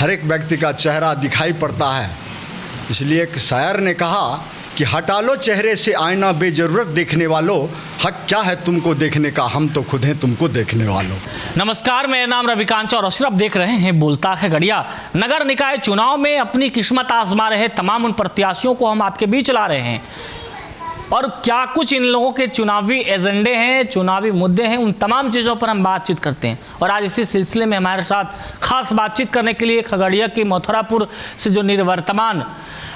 हर एक व्यक्ति का चेहरा दिखाई पड़ता है। इसलिए एक शायर ने कहा कि हटा लो चेहरे से आईना बेजरूरत देखने वालों, हक क्या है तुमको देखने का, हम तो खुद हैं तुमको देखने वालों। नमस्कार, मेरा नाम रविकांत और आप देख रहे हैं बोलता है गड़िया। नगर निकाय चुनाव में अपनी किस्मत आजमा रहे तमाम उन प्रत्याशियों को हम आपके बीच ला रहे हैं और क्या कुछ इन लोगों के चुनावी एजेंडे हैं, चुनावी मुद्दे हैं, उन तमाम चीज़ों पर हम बातचीत करते हैं। और आज इसी सिलसिले में हमारे साथ खास बातचीत करने के लिए खगड़िया की मथुरापुर से जो निवर्तमान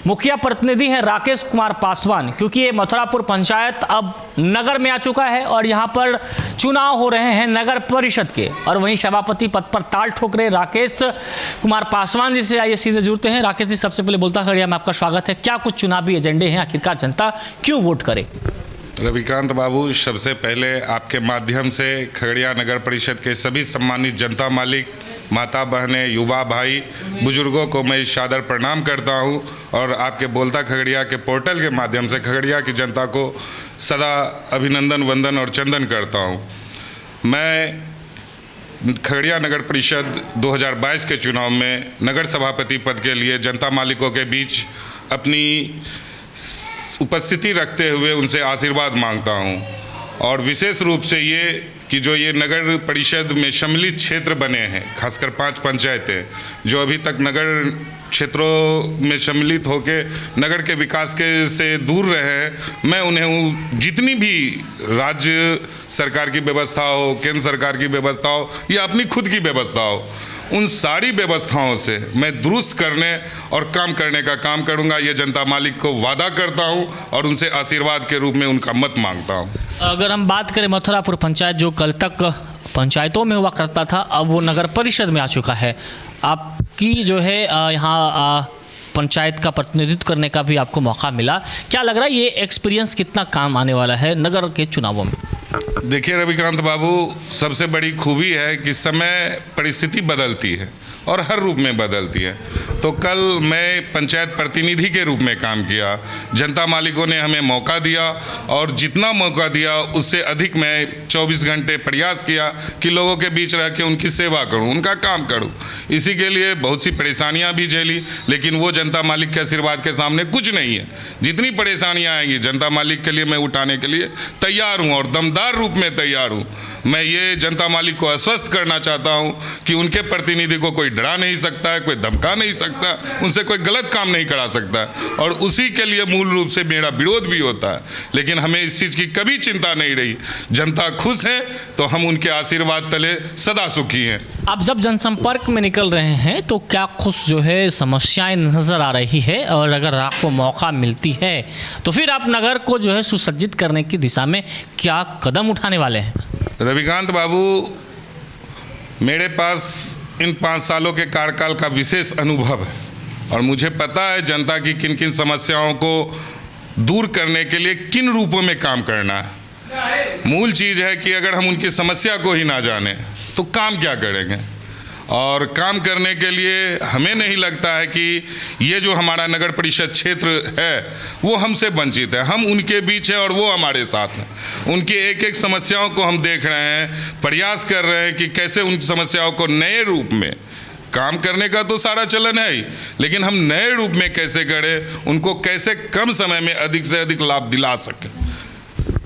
मुखिया प्रतिनिधि हैं राकेश कुमार पासवान, क्योंकि ये मथुरापुर पंचायत अब नगर में आ चुका है और यहाँ पर चुनाव हो रहे हैं नगर परिषद के, और वहीं सभापति पद पर ताल ठोक रहे राकेश कुमार पासवान जी से आइए सीधे जुड़ते हैं। राकेश जी, सबसे पहले बोलता खगड़िया में आपका स्वागत है। क्या कुछ चुनावी एजेंडे हैं, आखिरकार जनता क्यों वोट करे? रविकांत बाबू, सबसे पहले आपके माध्यम से खगड़िया नगर परिषद के सभी सम्मानित जनता मालिक, माता बहनें, युवा भाई, बुजुर्गों को मैं सादर प्रणाम करता हूं और आपके बोलता खगड़िया के पोर्टल के माध्यम से खगड़िया की जनता को सदा अभिनंदन, वंदन और चंदन करता हूं। मैं खगड़िया नगर परिषद 2022 के चुनाव में नगर सभापति पद के लिए जनता मालिकों के बीच अपनी उपस्थिति रखते हुए उनसे आशीर्वाद मांगता हूं। और विशेष रूप से ये कि जो ये नगर परिषद में सम्मिलित क्षेत्र बने हैं, खासकर 5 पंचायतें जो अभी तक नगर क्षेत्रों में सम्मिलित होकर नगर के विकास के से दूर रहे हैं, मैं उन्हें जितनी भी राज्य सरकार की व्यवस्था हो, केंद्र सरकार की व्यवस्था हो या अपनी खुद की व्यवस्था हो, उन सारी व्यवस्थाओं से मैं दुरुस्त करने और काम करने का काम करूंगा। ये जनता मालिक को वादा करता हूं और उनसे आशीर्वाद के रूप में उनका मत मांगता हूं। अगर हम बात करें मथुरापुर पंचायत, जो कल तक पंचायतों में हुआ करता था, अब वो नगर परिषद में आ चुका है। आपकी जो है यहाँ पंचायत का प्रतिनिधित्व करने का भी आपको मौका मिला। क्या लग रहा है ये एक्सपीरियंस कितना काम आने वाला है नगर के चुनावों में? देखिए रविकांत बाबू, सबसे बड़ी खूबी है कि समय परिस्थिति बदलती है और हर रूप में बदलती है। तो कल मैं पंचायत प्रतिनिधि के रूप में काम किया, जनता मालिकों ने हमें मौका दिया और जितना मौका दिया उससे अधिक मैं 24 घंटे प्रयास किया कि लोगों के बीच रह के उनकी सेवा करूं, उनका काम करूं। इसी के लिए बहुत सी परेशानियां भी झेली, लेकिन वो जनता मालिक के आशीर्वाद के सामने कुछ नहीं है। जितनी परेशानियां आएंगी जनता मालिक के लिए मैं उठाने के लिए तैयार हूँ और दमदार रूप में तैयार हूँ। मैं ये जनता मालिक को आश्वस्त करना चाहता हूँ कि उनके प्रतिनिधि को कोई डरा नहीं सकता है, कोई धमका नहीं सकता, उनसे कोई गलत काम नहीं करा सकता है, और उसी के लिए मूल रूप से मेरा विरोध भी होता है। लेकिन हमें इस चीज़ की कभी चिंता नहीं रही। जनता खुश है तो हम उनके आशीर्वाद तले सदा सुखी हैं। आप जब जनसंपर्क में निकल रहे हैं तो क्या कुछ जो है समस्याएं नज़र आ रही है, और अगर आपको मौका मिलती है तो फिर आप नगर को जो है सुसज्जित करने की दिशा में क्या कदम उठाने वाले हैं? रविकांत बाबू, मेरे पास इन 5 सालों के कार्यकाल का विशेष अनुभव है और मुझे पता है जनता की किन किन समस्याओं को दूर करने के लिए किन रूपों में काम करना है। मूल चीज़ है कि अगर हम उनकी समस्या को ही ना जाने तो काम क्या करेंगे। और काम करने के लिए हमें नहीं लगता है कि ये जो हमारा नगर परिषद क्षेत्र है वो हमसे वंचित है। हम उनके बीच हैं और वो हमारे साथ हैं। उनकी एक एक समस्याओं को हम देख रहे हैं, प्रयास कर रहे हैं कि कैसे उन समस्याओं को नए रूप में, काम करने का तो सारा चलन है ही, लेकिन हम नए रूप में कैसे करें, उनको कैसे कम समय में अधिक से अधिक लाभ दिला सकें।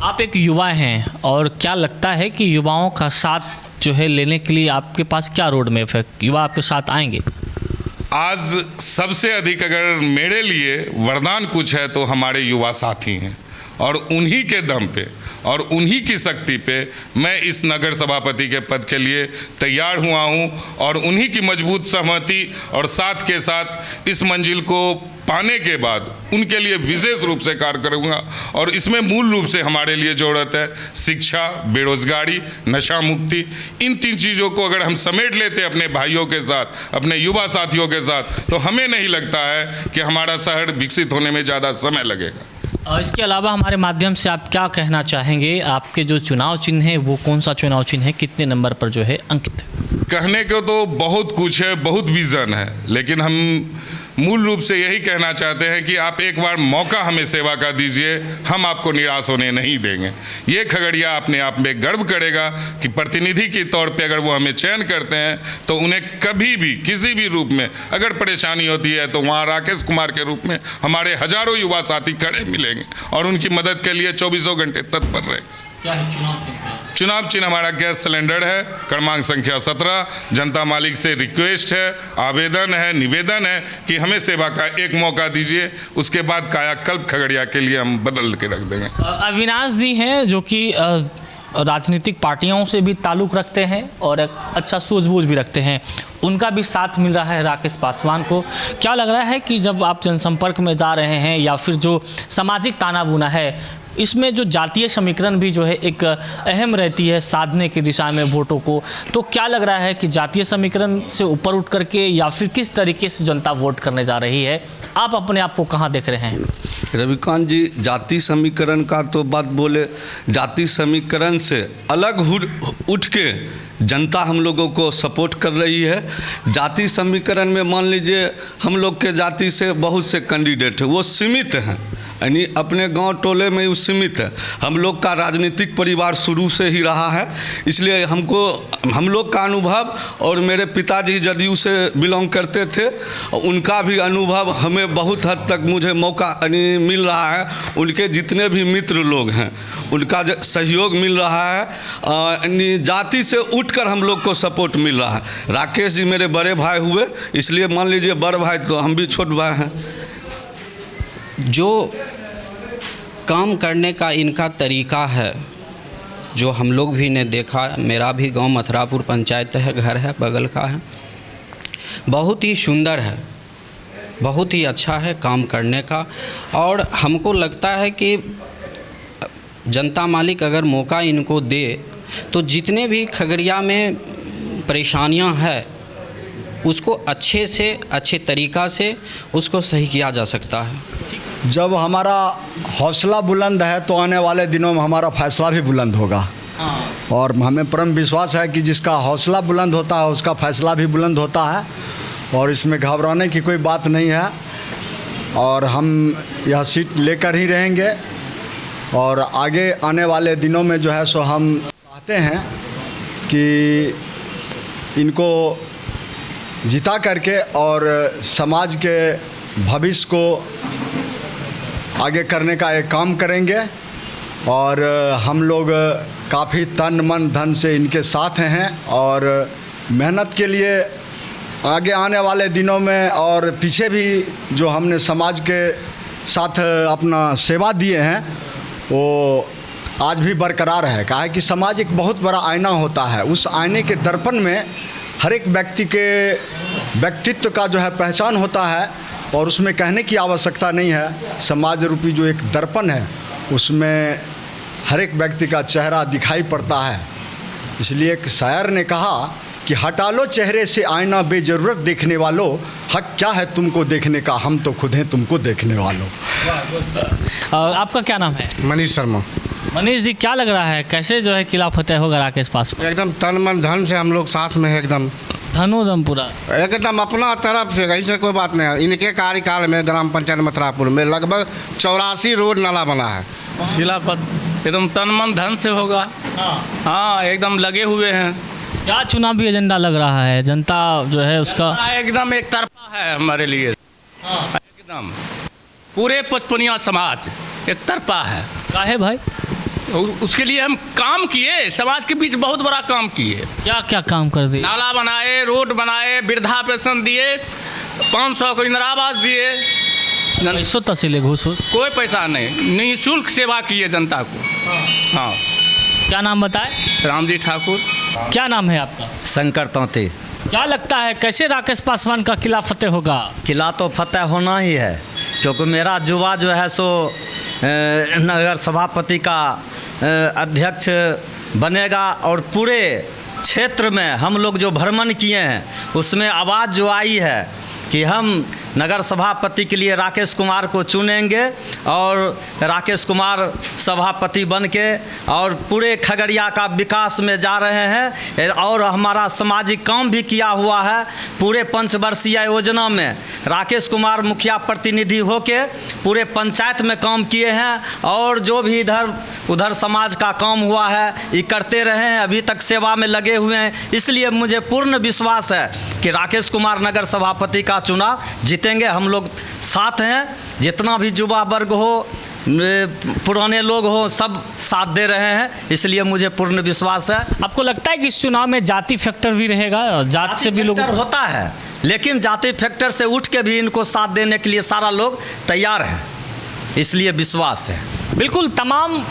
आप एक युवा हैं और क्या लगता है कि युवाओं का साथ जो है लेने के लिए आपके पास क्या रोड मैप है? युवा आपके साथ आएंगे? आज सबसे अधिक अगर मेरे लिए वरदान कुछ है तो हमारे युवा साथी हैं, और उन्हीं के दम पे और उन्हीं की शक्ति पे मैं इस नगर सभापति के पद के लिए तैयार हुआ हूँ और उन्हीं की मजबूत सहमति और साथ के साथ इस मंजिल को पाने के बाद उनके लिए विशेष रूप से कार्य करूँगा। और इसमें मूल रूप से हमारे लिए ज़रूरत है शिक्षा, बेरोजगारी, नशा मुक्ति। इन 3 चीज़ों को अगर हम समेट लेते अपने भाइयों के साथ, अपने युवा साथियों के साथ, तो हमें नहीं लगता है कि हमारा शहर विकसित होने में ज़्यादा समय लगेगा। और इसके अलावा हमारे माध्यम से आप क्या कहना चाहेंगे? आपके जो चुनाव चिन्ह है वो कौन सा चुनाव चिन्ह है, कितने नंबर पर जो है अंकित है? कहने को तो बहुत कुछ है, बहुत विज़न है, लेकिन हम मूल रूप से यही कहना चाहते हैं कि आप एक बार मौका हमें सेवा का दीजिए, हम आपको निराश होने नहीं देंगे। ये खगड़िया अपने आप में गर्व करेगा कि प्रतिनिधि के तौर पे अगर वो हमें चयन करते हैं तो उन्हें कभी भी किसी भी रूप में अगर परेशानी होती है तो वहाँ राकेश कुमार के रूप में हमारे हजारों युवा साथी खड़े मिलेंगे और उनकी मदद के लिए 24 घंटे तत्पर रहेंगे। क्या है चुनाव चिन्ह? चुनाव चिन्ह हमारा गैस सिलेंडर है, क्रमांक संख्या 17। जनता मालिक से रिक्वेस्ट है, आवेदन है, निवेदन है कि हमें सेवा का एक मौका दीजिए, उसके बाद कायाकल्प खगड़िया के लिए हम बदल के रख देंगे। अविनाश जी हैं जो कि राजनीतिक पार्टियों से भी ताल्लुक़ रखते हैं और एक अच्छा सूझबूझ भी रखते हैं, उनका भी साथ मिल रहा है राकेश पासवान को। क्या लग रहा है कि जब आप जनसंपर्क में जा रहे हैं या फिर जो सामाजिक ताना बुना है, इसमें जो जातीय समीकरण भी जो है एक अहम रहती है साधने की दिशा में वोटों को, तो क्या लग रहा है कि जातीय समीकरण से ऊपर उठ करके या फिर किस तरीके से जनता वोट करने जा रही है? आप अपने आप को कहाँ देख रहे हैं? रविकांत जी, जाति समीकरण का तो बात बोले, जाति समीकरण से अलग उठ के जनता हम लोगों को सपोर्ट कर रही है। जाति समीकरण में मान लीजिए हम लोग के जाति से बहुत से कैंडिडेट हैं, वो सीमित हैं, यानी अपने गांव टोले में वो सीमित है। हम लोग का राजनीतिक परिवार शुरू से ही रहा है, इसलिए हम लोग का अनुभव और मेरे पिताजी जदयू से बिलोंग करते थे, उनका भी अनुभव हमें बहुत हद तक मुझे मौका मिल रहा है। उनके जितने भी मित्र लोग हैं उनका सहयोग मिल रहा है, जाति से उठकर हम लोग को सपोर्ट मिल रहा है। राकेश जी मेरे बड़े भाई हुए, इसलिए मान लीजिए बड़े भाई तो हम भी छोटे भाई हैं। जो काम करने का इनका तरीका है, जो हम लोग भी ने देखा, मेरा भी गांव मथुरापुर पंचायत है, घर है, बगल का है, बहुत ही सुंदर है, बहुत ही अच्छा है काम करने का। और हमको लगता है कि जनता मालिक अगर मौका इनको दे तो जितने भी खगड़िया में परेशानियां हैं उसको अच्छे से अच्छे तरीक़ा से उसको सही किया जा सकता है। जब हमारा हौसला बुलंद है तो आने वाले दिनों में हमारा फैसला भी बुलंद होगा। और हमें परम विश्वास है कि जिसका हौसला बुलंद होता है उसका फैसला भी बुलंद होता है, और इसमें घबराने की कोई बात नहीं है। और हम यह सीट लेकर ही रहेंगे, और आगे आने वाले दिनों में जो है सो हम चाहते हैं कि इनको जिता करके और समाज के भविष्य को आगे करने का एक काम करेंगे। और हम लोग काफ़ी तन मन धन से इनके साथ हैं, और मेहनत के लिए आगे आने वाले दिनों में और पीछे भी जो हमने समाज के साथ अपना सेवा दिए हैं वो आज भी बरकरार है। कहा है कि समाज एक बहुत बड़ा आईना होता है, उस आईने के दर्पण में हर एक व्यक्ति के व्यक्तित्व का जो है पहचान होता है, और उसमें कहने की आवश्यकता नहीं है। समाज रूपी जो एक दर्पण है उसमें हर एक व्यक्ति का चेहरा दिखाई पड़ता है। इसलिए एक शायर ने कहा कि हटा लो चेहरे से आईना बेजरूरत देखने वालों, हक क्या है तुमको देखने का, हम तो खुद हैं तुमको देखने वालों। आपका क्या नाम है? मनीष शर्मा। मनीष जी, क्या लग रहा है कैसे जो है किला फतेह होगा राकेश पासवान? एकदम तन मन धन से हम लोग साथ में है, एकदम धनोदम पूरा एकदम अपना तरफ से, ऐसे कोई बात नहीं है। इनके कार्यकाल में ग्राम पंचायत मथुरापुर में लगभग 84 रोड नाला बना है। शिलापत एकदम तन मन धन से होगा। हाँ, एकदम लगे हुए हैं। क्या चुनावी एजेंडा लग रहा है? जनता जो है उसका एकदम एक तरफा है हमारे लिए, एकदम पूरे पचपनिया समाज एक तरफा है। क्या है भाई? उसके लिए हम काम किए, समाज के बीच बहुत बड़ा काम किए। क्या क्या काम कर दिए? नाला बनाए, रोड बनाए, वृद्धा पेंशन दिए, 500 को इंदिरा आवास दिए, पैसों तहसील घूस कोई पैसा नहीं, निःशुल्क सेवा किए जनता को। हाँ। क्या नाम बताए? रामजी ठाकुर। क्या नाम है आपका? शंकर तौती। क्या लगता है कैसे राकेश पासवान का किला फतेह होगा? किला तो फतेह होना ही है, क्योंकि मेरा युवा जो है सो नगर सभापति का अध्यक्ष बनेगा, और पूरे क्षेत्र में हम लोग जो भ्रमण किए हैं उसमें आवाज़ जो आई है कि हम नगर सभापति के लिए राकेश कुमार को चुनेंगे और राकेश कुमार सभापति बन के और पूरे खगड़िया का विकास में जा रहे हैं और हमारा सामाजिक काम भी किया हुआ है। पूरे पंचवर्षीय योजना में राकेश कुमार मुखिया प्रतिनिधि होके पूरे पंचायत में काम किए हैं और जो भी इधर उधर समाज का काम हुआ है ये करते रहे हैं, अभी तक सेवा में लगे हुए हैं। इसलिए मुझे पूर्ण विश्वास है कि राकेश कुमार नगर सभापति का चुनाव जीतेंगे। हम लोग साथ हैं, जितना भी युवा वर्ग हो, पुराने लोग हो, सब साथ दे रहे हैं, इसलिए मुझे पूर्ण विश्वास है। आपको लगता है कि इस चुनाव में जाति फैक्टर भी रहेगा, जात से भी लोग होता है, लेकिन जाति फैक्टर से उठ के भी इनको साथ देने के लिए सारा लोग तैयार हैं, इसलिए विश्वास है। बिल्कुल तमाम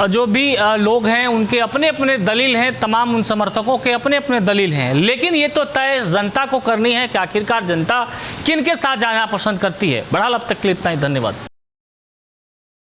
जो भी लोग हैं उनके अपने अपने दलील हैं, तमाम उन समर्थकों के अपने अपने दलील हैं, लेकिन ये तो तय जनता को करनी है कि आखिरकार जनता किन के साथ जाना पसंद करती है। बहरहाल अब तक के लिए इतना ही, धन्यवाद।